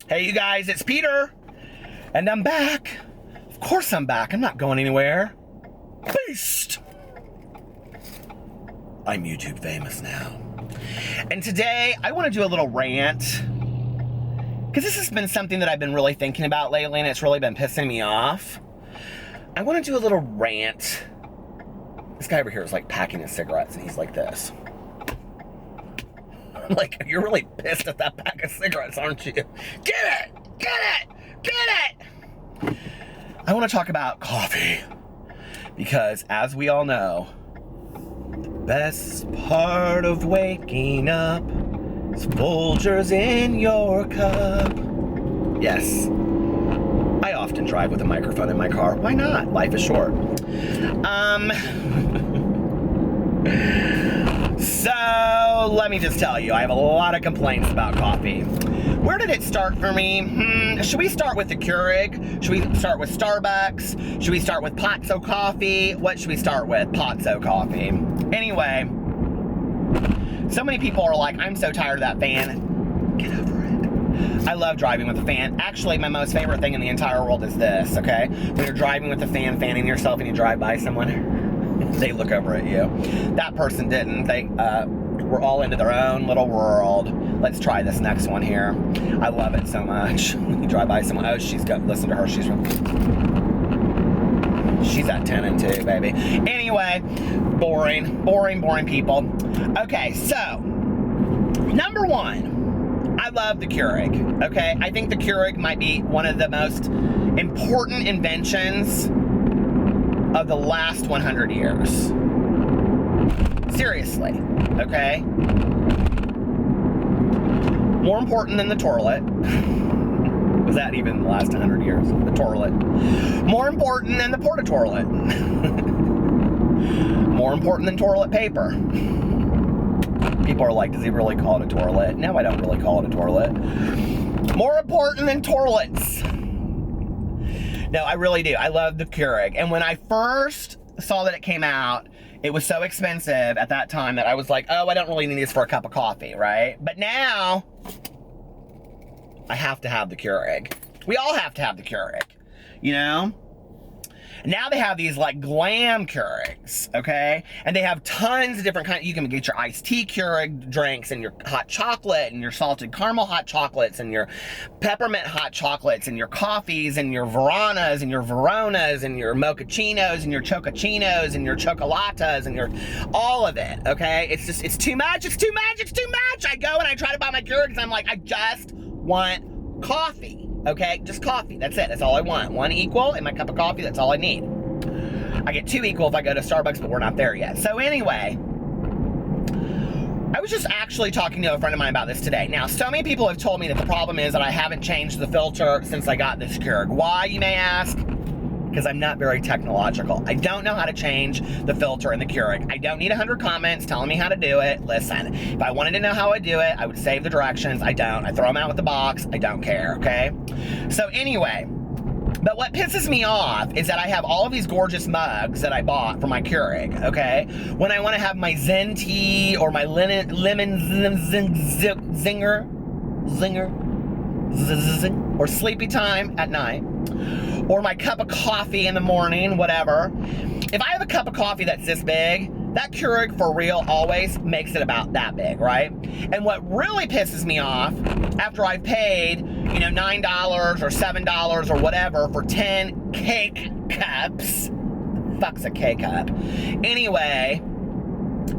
Hey, you guys, it's Peter, and I'm back. Of course I'm back. I'm not going anywhere. Beast! I'm YouTube famous now. And today, I want to do a little rant, because this has been something that I've been really thinking about lately, and it's really been pissing me off. I want to do a little rant. This guy over here is like packing his cigarettes, and he's like this. I'm like, you're really pissed at that pack of cigarettes, aren't you? Get it! Get it! Get it! I want to talk about coffee. Because, as we all know, the best part of waking up is Folgers in your cup. Yes. I often drive with a microphone in my car. Why not? Life is short. So, let me just tell you, I have a lot of complaints about coffee. Where did it start for me? Should we start with the Keurig? Should we start with Starbucks? Should we start with Pozzo Coffee? What should we start with? Pozzo Coffee. Anyway, so many people are like, I'm so tired of that fan. Get over it. I love driving with a fan. Actually, my most favorite thing in the entire world is this, okay? When you're driving with a fan, fanning yourself, and you drive by someone, they look over at you. That person didn't. They were all into their own little world. Let's try this next one here. I love it so much. When you drive by someone, oh, she's got, listen to her, she's at 10 and 2, baby. Anyway, boring people. Okay, so, number one, I love the Keurig, okay? I think the Keurig might be one of the most important inventions of the last 100 years. Seriously, okay? More important than the toilet. Was that even the last 100 years? The toilet. More important than the porta-toilet. More important than toilet paper. People are like, does he really call it a toilet? No, I don't really call it a toilet. More important than toilets. No, I really do. I love the Keurig. And when I first saw that it came out, it was so expensive at that time that I was like, oh, I don't really need this for a cup of coffee, right? But now, I have to have the Keurig. We all have to have the Keurig, you know? Now they have these like glam Keurigs, okay? And they have tons of different kinds. You can get your iced tea Keurig drinks and your hot chocolate and your salted caramel hot chocolates and your peppermint hot chocolates and your coffees and your Veranas and your Veronas and your mochachinos and your chocachinos and your chocolatas and your all of it, okay? It's just, it's too much, it's too much, it's too much. I go and I try to buy my Keurig and I'm like, I just want coffee. Okay, just coffee. That's it. That's all I want. One equal in my cup of coffee. That's all I need. I get two equal if I go to Starbucks, but we're not there yet. So anyway, I was just actually talking to a friend of mine about this today. Now, so many people have told me that the problem is that I haven't changed the filter since I got this Keurig. Why, you may ask? Because I'm not very technological. I don't know how to change the filter in the Keurig. I don't need 100 comments telling me how to do it. Listen, if I wanted to know how I do it, I would save the directions. I don't. I throw them out with the box. I don't care, okay? So anyway, but what pisses me off is that I have all of these gorgeous mugs that I bought for my Keurig, okay? When I want to have my Zen tea or my lemon zinger, or sleepy time at night, or my cup of coffee in the morning, whatever. If I have a cup of coffee that's this big, that Keurig for real always makes it about that big, right? And what really pisses me off, after I've paid, you know, $9 or $7 or whatever for 10 cake cups, fuck's a K-cup. Anyway,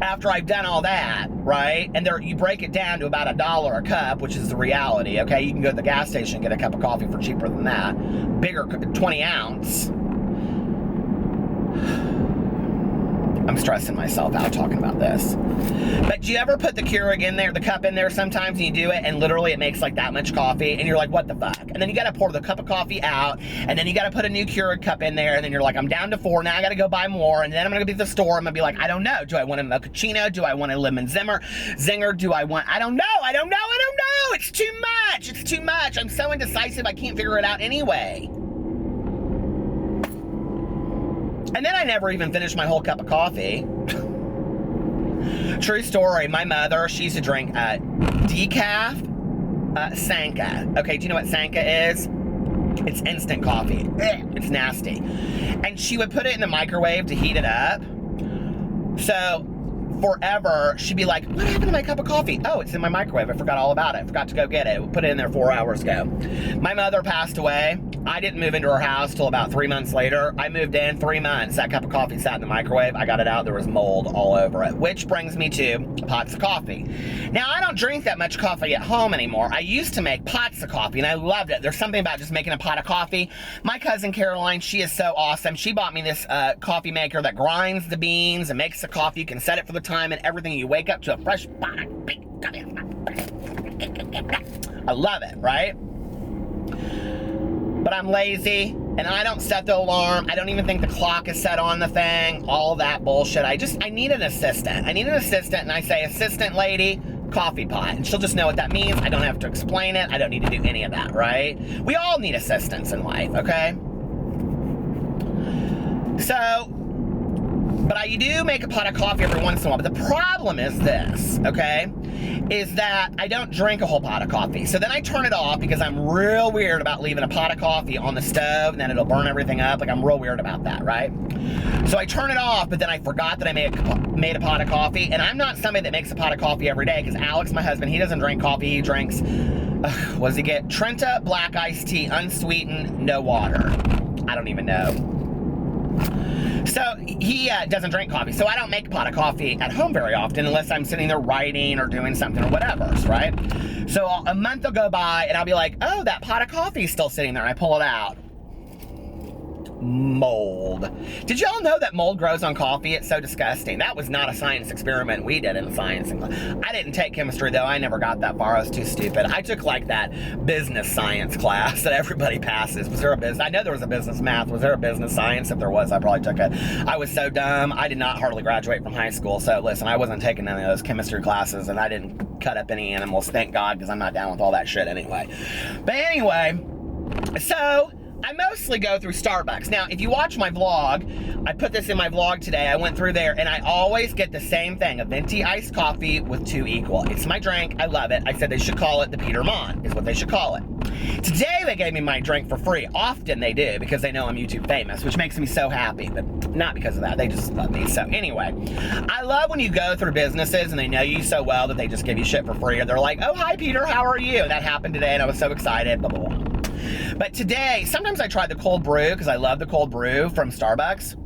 after I've done all that, right, and there you break it down to about $1 a cup, which is the reality, okay? You can go to the gas station and get a cup of coffee for cheaper than that. Bigger, 20 ounce. I'm stressing myself out talking about this. But do you ever put the Keurig in there, the cup in there sometimes, and you do it, and literally it makes like that much coffee, and you're like, what the fuck? And then you gotta pour the cup of coffee out, and then you gotta put a new Keurig cup in there, and then you're like, I'm down to 4, now I gotta go buy more, and then I'm gonna be at the store, I'm gonna be like, I don't know, do I want a mochaccino, do I want a lemon zinger, do I want, I don't know, it's too much, I'm so indecisive, I can't figure it out anyway. And then I never even finished my whole cup of coffee. True story, my mother, she used to drink decaf Sanka. Okay, do you know what Sanka is? It's instant coffee. It's nasty. And she would put it in the microwave to heat it up. So forever, she'd be like, what happened to my cup of coffee? Oh, it's in my microwave. I forgot all about it. I forgot to go get it. We put it in there 4 hours ago. My mother passed away. I didn't move into her house till about 3 months later. I moved in 3 months. That cup of coffee sat in the microwave. I got it out. There was mold all over it, which brings me to pots of coffee. Now, I don't drink that much coffee at home anymore. I used to make pots of coffee, and I loved it. There's something about just making a pot of coffee. My cousin Caroline, she is so awesome. She bought me this coffee maker that grinds the beans and makes the coffee. You can set it for the time and everything. You wake up to a fresh pot. I love it, right? But I'm lazy, and I don't set the alarm. I don't even think the clock is set on the thing. All that bullshit. I need an assistant. I need an assistant, and I say, assistant lady, coffee pot. And she'll just know what that means. I don't have to explain it. I don't need to do any of that, right? We all need assistants in life, okay? So, but I do make a pot of coffee every once in a while. But the problem is this, okay? Is that I don't drink a whole pot of coffee. So then I turn it off because I'm real weird about leaving a pot of coffee on the stove and then it'll burn everything up. Like, I'm real weird about that, right? So I turn it off, but then I forgot that I made a pot of coffee. And I'm not somebody that makes a pot of coffee every day, because Alex, my husband, he doesn't drink coffee. He drinks, what does he get? Trenta black iced tea, unsweetened, no water. I don't even know. So he doesn't drink coffee, so I don't make a pot of coffee at home very often unless I'm sitting there writing or doing something or whatever, right? So a month will go by and I'll be like, oh, that pot of coffee is still sitting there. I pull it out. Mold. Did y'all know that mold grows on coffee? It's so disgusting. That was not a science experiment we did in science. I didn't take chemistry, though. I never got that far. I was too stupid. I took like that business science class that everybody passes. Was there a business? I know there was a business math. Was there a business science? If there was, I probably took it. I was so dumb. I did not hardly graduate from high school. So listen, I wasn't taking any of those chemistry classes, and I didn't cut up any animals. Thank God, because I'm not down with all that shit anyway. But anyway, so I mostly go through Starbucks. Now, if you watch my vlog, I put this in my vlog today. I went through there, and I always get the same thing, a venti iced coffee with 2 equal. It's my drink. I love it. I said they should call it the Peter Monn, is what they should call it. Today, they gave me my drink for free. Often they do, because they know I'm YouTube famous, which makes me so happy, but not because of that. They just love me. So anyway, I love when you go through businesses, and they know you so well that they just give you shit for free, or they're like, oh, hi, Peter, how are you? That happened today, and I was so excited, blah, blah, blah. But today, sometimes I try the cold brew because I love the cold brew from Starbucks.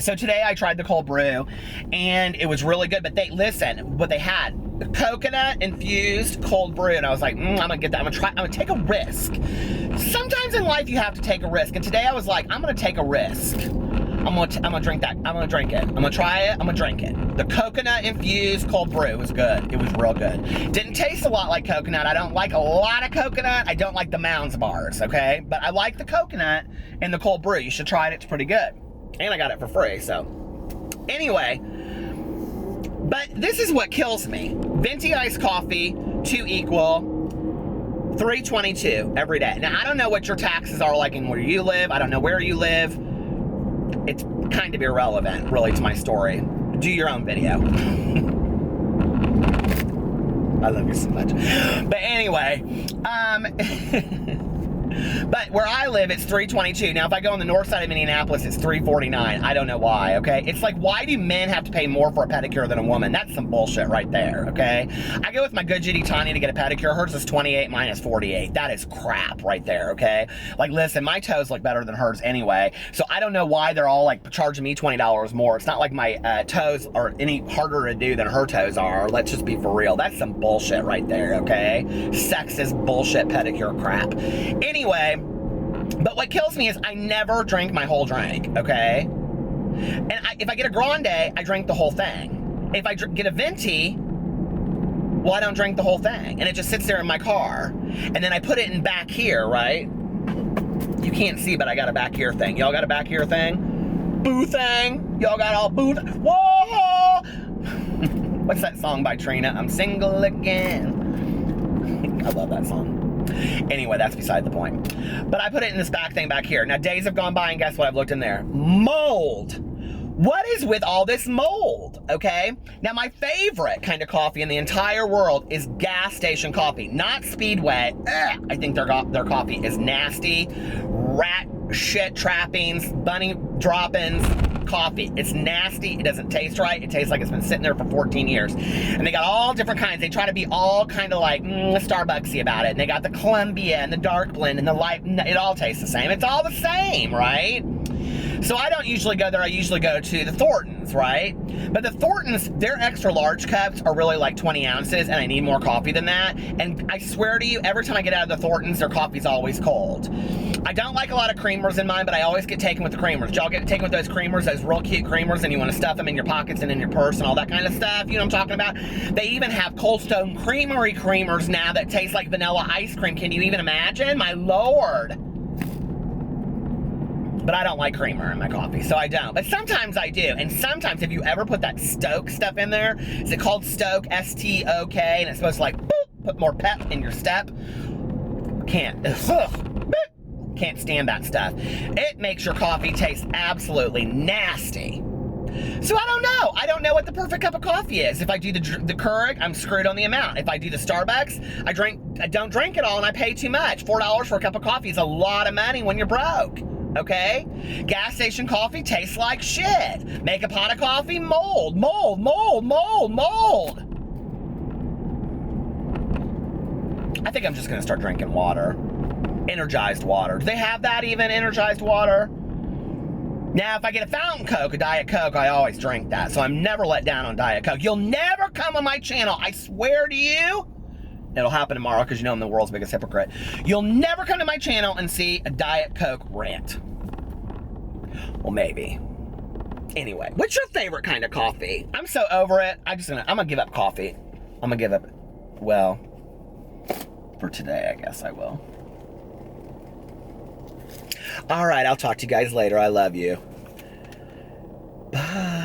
So today I tried the cold brew and it was really good. But listen, what they had, coconut infused cold brew. And I was like, I'm gonna get that. I'm gonna take a risk. Sometimes in life you have to take a risk. And today I was like, I'm gonna take a risk. I'm gonna drink that. I'm gonna drink it. I'm gonna try it. I'm gonna drink it. The coconut infused cold brew was good. It was real good. Didn't taste a lot like coconut. I don't like a lot of coconut. I don't like the Mounds bars, okay? But I like the coconut in the cold brew. You should try it. It's pretty good. And I got it for free, so. Anyway, but this is what kills me. Venti iced coffee, 2 equal, $3.22 every day. Now, I don't know what your taxes are like in where you live. I don't know where you live. It's kind of irrelevant, really, to my story. Do your own video. I love you so much. But anyway, but where I live, it's $3.22. Now, if I go on the north side of Indianapolis, it's $3.49. I don't know why, okay? It's like, why do men have to pay more for a pedicure than a woman? That's some bullshit right there, okay? I go with my good Judy Tanya to get a pedicure. Hers is $28, mine is $48. That is crap right there, okay? Like, listen, my toes look better than hers anyway, so I don't know why they're all, like, charging me $20 more. It's not like my toes are any harder to do than her toes are. Let's just be for real. That's some bullshit right there, okay? Sexist bullshit pedicure crap. Anyway, but what kills me is I never drink my whole drink, okay? And if I get a grande, I drink the whole thing. If I get a venti, well, I don't drink the whole thing. And it just sits there in my car. And then I put it in back here, right? You can't see, but I got a back here thing. Y'all got a back here thing? Boo thing? Y'all got all boo? Whoa! What's that song by Trina? I'm single again. I love that song. Anyway, that's beside the point. But I put it in this back thing back here. Now, days have gone by, and guess what? I've looked in there. Mold. What is with all this mold, okay? Now, my favorite kind of coffee in the entire world is gas station coffee, not Speedway. Ugh, I think their coffee is nasty. Rat shit trappings, bunny droppings coffee. It's nasty. It doesn't taste right. It tastes like it's been sitting there for 14 years. And they got all different kinds. They try to be all kind of like Starbucksy about it. And they got the Columbia and the dark blend and the light. It all tastes the same. It's all the same, right? So I don't usually go there. I usually go to the Thorntons, right? But the Thorntons, their extra large cups are really like 20 ounces, and I need more coffee than that. And I swear to you, every time I get out of the Thorntons, their coffee's always cold. I don't like a lot of creamers in mine, but I always get taken with the creamers. Y'all get taken with those creamers, those real cute creamers, and you want to stuff them in your pockets and in your purse and all that kind of stuff. You know what I'm talking about? They even have Cold Stone Creamery creamers now that taste like vanilla ice cream. Can you even imagine? My Lord. But I don't like creamer in my coffee, so I don't. But sometimes I do. And sometimes, if you ever put that Stoke stuff in there, is it called Stoke? S-T-O-K, and it's supposed to like, boop, put more pep in your step. Can't. Ugh, can't stand that stuff. It makes your coffee taste absolutely nasty. So I don't know. I don't know what the perfect cup of coffee is. If I do the Keurig, I'm screwed on the amount. If I do the Starbucks, I don't drink it all and I pay too much. $4 for a cup of coffee is a lot of money when you're broke. Okay? Gas station coffee tastes like shit. Make a pot of coffee, mold. I think I'm just gonna start drinking water. Energized water. Do they have that even, energized water? Now, if I get a fountain Coke, a Diet Coke, I always drink that. So I'm never let down on Diet Coke. You'll never come on my channel, I swear to you. It'll happen tomorrow because you know I'm the world's biggest hypocrite. You'll never come to my channel and see a Diet Coke rant. Well, maybe. Anyway, what's your favorite kind of coffee? I'm so over it. I'm gonna give up coffee. I'm gonna give up, well, for today, I guess I will. All right, I'll talk to you guys later. I love you. Bye.